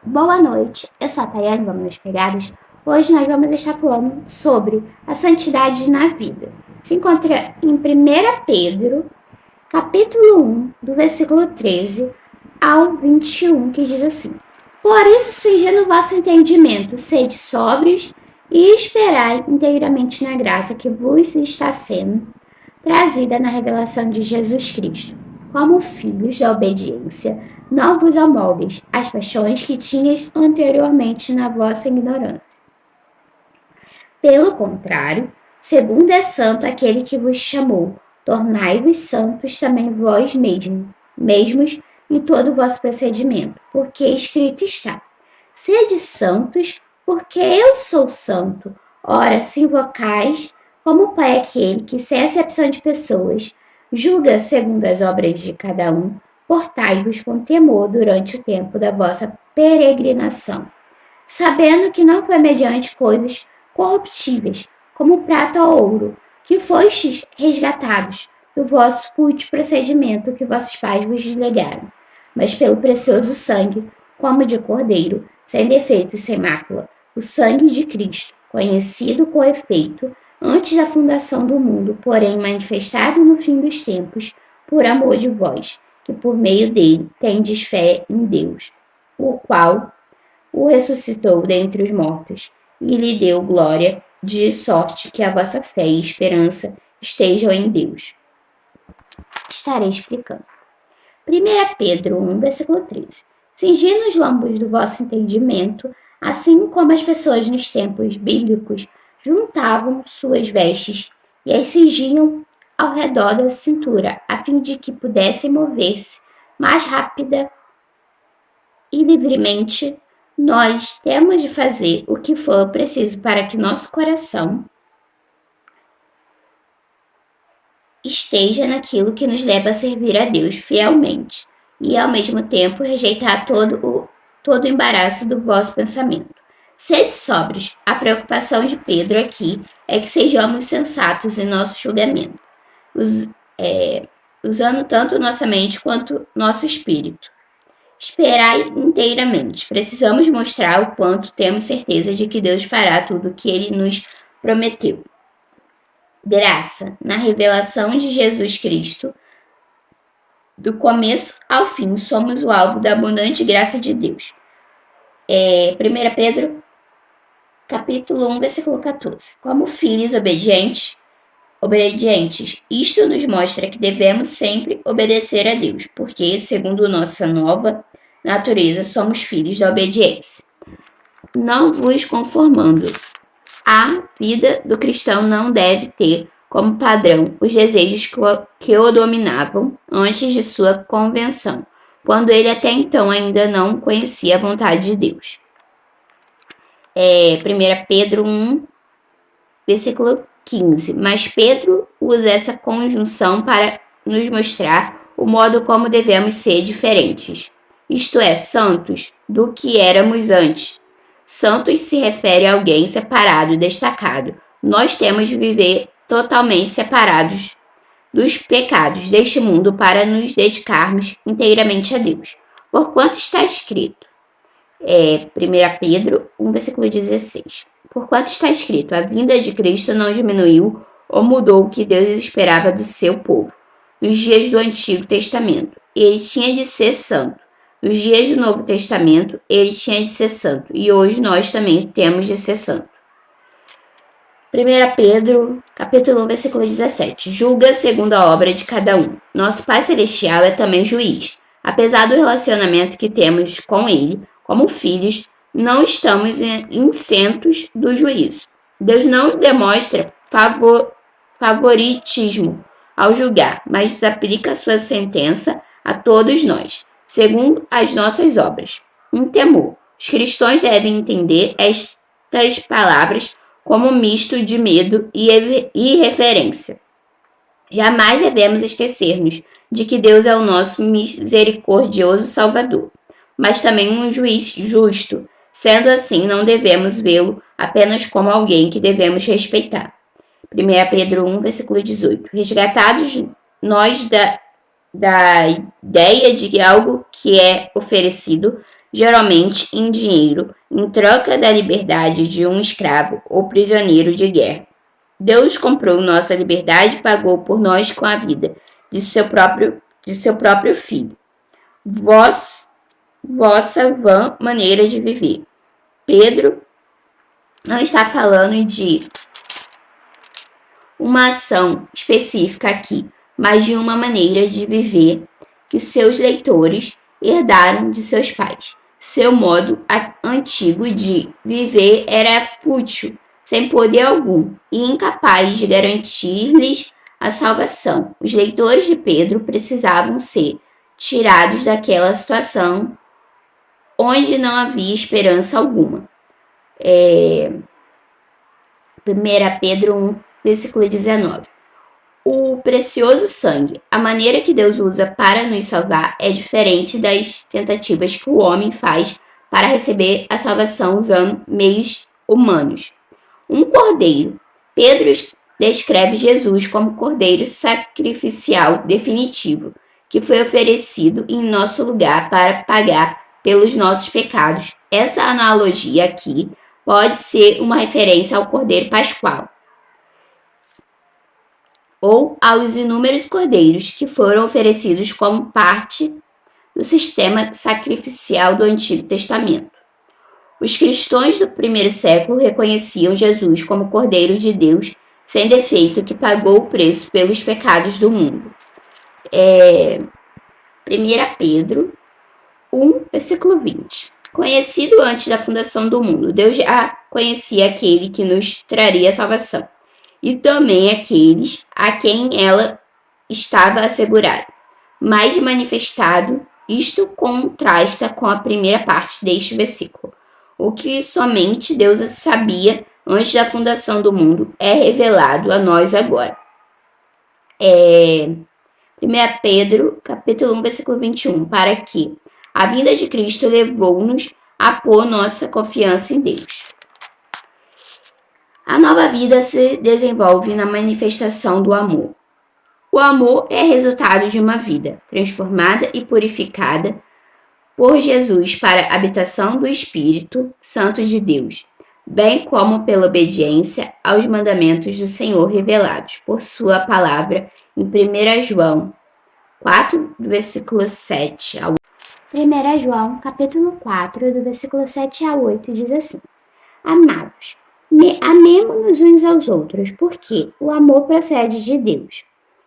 Boa noite, eu sou a Tayane, vamos nas pegadas. Hoje nós vamos estar falando sobre a santidade na vida. Se encontra em 1 Pedro, capítulo 1, do versículo 13 ao 21, que diz assim: Por isso, singendo o vosso entendimento, sede sóbrios e esperai inteiramente na graça que vos está sendo trazida na revelação de Jesus Cristo. Como filhos da obediência, não vos amoldeis às paixões que tinhas anteriormente na vossa ignorância. Pelo contrário, segundo é santo aquele que vos chamou, tornai-vos santos também vós mesmos em todo o vosso procedimento, porque escrito está: sede santos, porque eu sou santo. Ora, se invocais como Pai aquele que, sem acepção de pessoas, julga segundo as obras de cada um, portai-vos com temor durante o tempo da vossa peregrinação, sabendo que não foi mediante coisas corruptíveis, como prata ou ouro, que fostes resgatados do vosso fútil procedimento que vossos pais vos legaram, mas pelo precioso sangue, como de cordeiro, sem defeito e sem mácula, o sangue de Cristo, conhecido com efeito antes da fundação do mundo, porém manifestado no fim dos tempos, por amor de vós, que por meio dele tendes fé em Deus, o qual o ressuscitou dentre os mortos e lhe deu glória, de sorte que a vossa fé e esperança estejam em Deus. Estarei explicando. 1 Pedro 1, versículo 13. Cingindo os lombos do vosso entendimento, assim como as pessoas nos tempos bíblicos juntavam suas vestes e as cingiam ao redor da cintura, a fim de que pudessem mover-se mais rápida e livremente, nós temos de fazer o que for preciso para que nosso coração esteja naquilo que nos leva a servir a Deus fielmente e, ao mesmo tempo, rejeitar todo o embaraço do vosso pensamento. Sede sóbrios. A preocupação de Pedro aqui é que sejamos sensatos em nosso julgamento, usando tanto nossa mente quanto nosso espírito. Esperai inteiramente. Precisamos mostrar o quanto temos certeza de que Deus fará tudo o que Ele nos prometeu. Graça, na revelação de Jesus Cristo, do começo ao fim, somos o alvo da abundante graça de Deus. 1 Pedro, capítulo 1, versículo 14. Como filhos obedientes, isto nos mostra que devemos sempre obedecer a Deus, porque, segundo nossa nova natureza, somos filhos da obediência. Não vos conformando. A vida do cristão não deve ter como padrão os desejos que o dominavam antes de sua conversão, quando ele até então ainda não conhecia a vontade de Deus. 1 Pedro 1, versículo 15. Mas Pedro usa essa conjunção para nos mostrar o modo como devemos ser diferentes, isto é, santos, do que éramos antes. Santos se refere a alguém separado e destacado. Nós temos de viver totalmente separados dos pecados deste mundo para nos dedicarmos inteiramente a Deus. Porquanto está escrito, 1 Pedro 1, versículo 16. Porquanto está escrito, a vinda de Cristo não diminuiu ou mudou o que Deus esperava do seu povo. Nos dias do Antigo Testamento, ele tinha de ser santo. Nos dias do Novo Testamento, ele tinha de ser santo. E hoje nós também temos de ser santo. 1 Pedro, capítulo 1, versículo 17. Julga segundo a obra de cada um. Nosso Pai Celestial é também juiz. Apesar do relacionamento que temos com ele, como filhos, não estamos isentos do juízo. Deus não demonstra favoritismo ao julgar, mas aplica sua sentença a todos nós, segundo as nossas obras. Um temor. Os cristãos devem entender estas palavras como um misto de medo e reverência. Jamais devemos esquecer-nos de que Deus é o nosso misericordioso Salvador, mas também um juiz justo. Sendo assim, não devemos vê-lo apenas como alguém que devemos respeitar. 1 Pedro 1, versículo 18. Resgatados nós da ideia de que algo que é oferecido geralmente em dinheiro, em troca da liberdade de um escravo ou prisioneiro de guerra. Deus comprou nossa liberdade e pagou por nós com a vida de seu próprio Filho. Vossa vã maneira de viver. Pedro não está falando de uma ação específica aqui, mas de uma maneira de viver que seus leitores herdaram de seus pais. Seu modo antigo de viver era fútil, sem poder algum e incapaz de garantir-lhes a salvação. Os leitores de Pedro precisavam ser tirados daquela situação onde não havia esperança alguma. 1 Pedro 1, versículo 19. O precioso sangue, a maneira que Deus usa para nos salvar é diferente das tentativas que o homem faz para receber a salvação usando meios humanos. Um cordeiro. Pedro descreve Jesus como cordeiro sacrificial definitivo, que foi oferecido em nosso lugar para pagar pelos nossos pecados. Essa analogia aqui pode ser uma referência ao cordeiro pascual, ou aos inúmeros cordeiros que foram oferecidos como parte do sistema sacrificial do Antigo Testamento. Os cristãos do primeiro século reconheciam Jesus como Cordeiro de Deus sem defeito que pagou o preço pelos pecados do mundo. 1 Pedro 1, versículo 20. Conhecido antes da fundação do mundo, Deus já conhecia aquele que nos traria a salvação, e também aqueles a quem ela estava assegurada. Mais manifestado, isto contrasta com a primeira parte deste versículo. O que somente Deus sabia antes da fundação do mundo é revelado a nós agora. 1 Pedro, capítulo 1, versículo 21, para que a vinda de Cristo levou-nos a pôr nossa confiança em Deus. A nova vida se desenvolve na manifestação do amor. O amor é resultado de uma vida transformada e purificada por Jesus para a habitação do Espírito Santo de Deus, bem como pela obediência aos mandamentos do Senhor revelados por sua palavra em 1 João 4, do versículo 7 ao 1 João, capítulo 4, do versículo 7 a 8, diz assim: Amados, amemo-nos uns aos outros, porque o amor procede de Deus.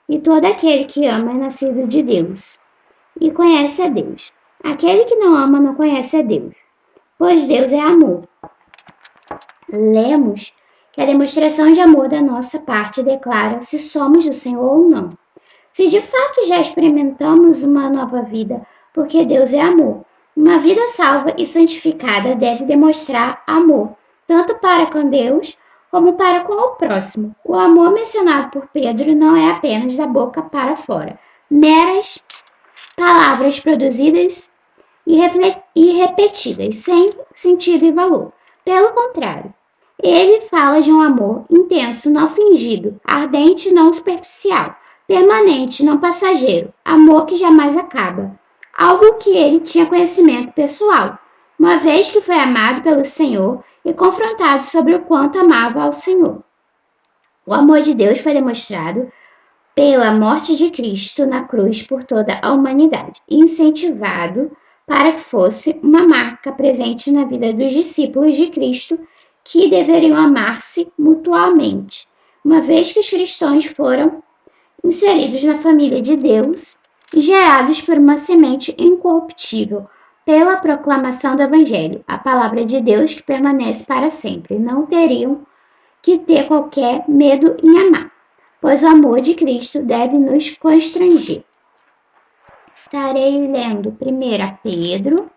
E todo aquele que ama é nascido de Deus e conhece a Deus. Aquele que não ama não conhece a Deus, pois Deus é amor. Lemos que a demonstração de amor da nossa parte declara se somos do Senhor ou não. Se de fato já experimentamos uma nova vida, porque Deus é amor, uma vida salva e santificada deve demonstrar amor, tanto para com Deus como para com o próximo. O amor mencionado por Pedro não é apenas da boca para fora, meras palavras produzidas e repetidas, sem sentido e valor. Pelo contrário, ele fala de um amor intenso, não fingido, ardente, não superficial, permanente, não passageiro, amor que jamais acaba. Algo que ele tinha conhecimento pessoal, uma vez que foi amado pelo Senhor e confrontado sobre o quanto amava ao Senhor. O amor de Deus foi demonstrado pela morte de Cristo na cruz por toda a humanidade, e incentivado para que fosse uma marca presente na vida dos discípulos de Cristo, que deveriam amar-se mutuamente, uma vez que os cristãos foram inseridos na família de Deus e gerados por uma semente incorruptível, pela proclamação do Evangelho, a palavra de Deus que permanece para sempre. Não teriam que ter qualquer medo em amar, pois o amor de Cristo deve nos constranger. Estarei lendo 1 Pedro,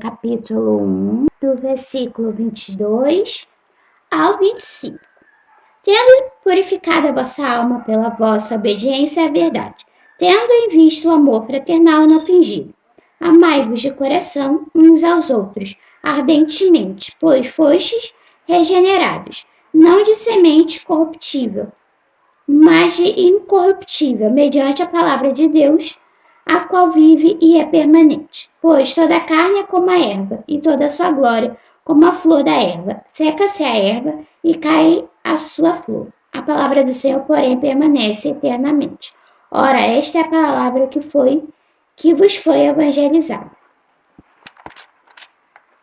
capítulo 1, do versículo 22 ao 25. Tendo purificado a vossa alma pela vossa obediência à verdade, tendo em vista o amor fraternal não fingido, amai-vos de coração uns aos outros, ardentemente, pois fostes regenerados, não de semente corruptível, mas de incorruptível, mediante a palavra de Deus, a qual vive e é permanente. Pois toda a carne é como a erva, e toda a sua glória como a flor da erva. Seca-se a erva e cai a sua flor. A palavra do Senhor, porém, permanece eternamente. Ora, esta é a palavra que vos foi evangelizada.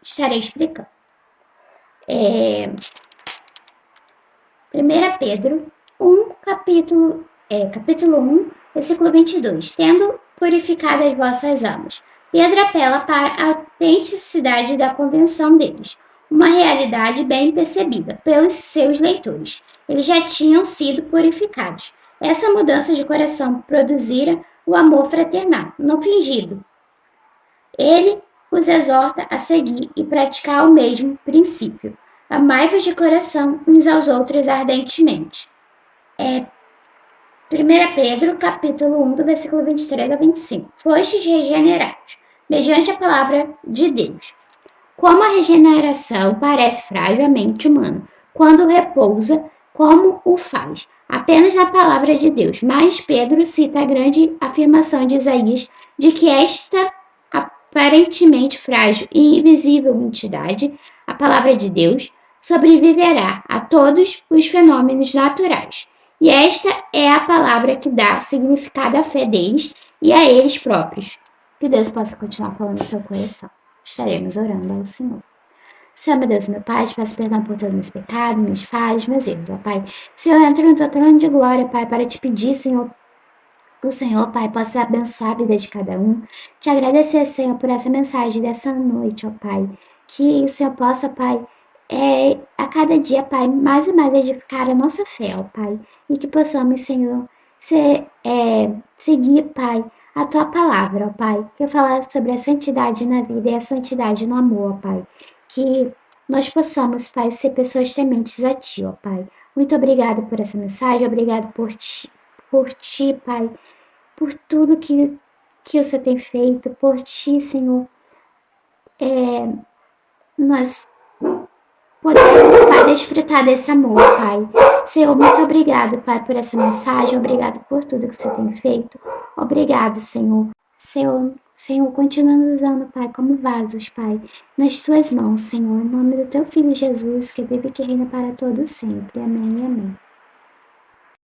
Estarei explicando. 1 Pedro 1, capítulo 1, versículo 22. Tendo purificado as vossas almas. Pedro apela para a autenticidade da convenção deles, uma realidade bem percebida pelos seus leitores. Eles já tinham sido purificados. Essa mudança de coração produzira o amor fraternal, não fingido. Ele os exorta a seguir e praticar o mesmo princípio. Amai-vos de coração uns aos outros ardentemente. 1 Pedro, capítulo 1, do versículo 23 a 25. Fostes regenerados, mediante a palavra de Deus. Como a regeneração parece frágil à mente humana, quando repousa, como o faz, apenas na palavra de Deus. Mas Pedro cita a grande afirmação de Isaías de que esta aparentemente frágil e invisível entidade, a palavra de Deus, sobreviverá a todos os fenômenos naturais. E esta é a palavra que dá significado à fé deles e a eles próprios. Que Deus possa continuar falando no seu coração. Estaremos orando ao Senhor. Senhor, meu Deus, meu Pai, te peço perdão por todos os meus pecados, minhas falhas, meus erros, ó Pai. Senhor, eu entro no teu trono de glória, Pai, para te pedir, Senhor, que o Senhor, Pai, possa abençoar a vida de cada um. Te agradecer, Senhor, por essa mensagem dessa noite, ó Pai. Que o Senhor possa, Pai, a cada dia, Pai, mais e mais edificar a nossa fé, ó Pai. E que possamos, Senhor, seguir, Pai, a Tua palavra, ó Pai. Que eu falar sobre a santidade na vida e a santidade no amor, ó Pai. Que nós possamos, Pai, ser pessoas tementes a Ti, ó Pai. Muito obrigado por essa mensagem, obrigado por Ti, Pai, por tudo que o Senhor tem feito, por Ti, Senhor. Nós podemos, Pai, desfrutar desse amor, Pai. Senhor, muito obrigado, Pai, por essa mensagem, obrigado por tudo que o Senhor tem feito. Obrigado, Senhor. Senhor, continua nos usando, Pai, como vasos, Pai, nas Tuas mãos, Senhor, em nome do Teu Filho Jesus, que vive e que reina para todos sempre. Amém e amém.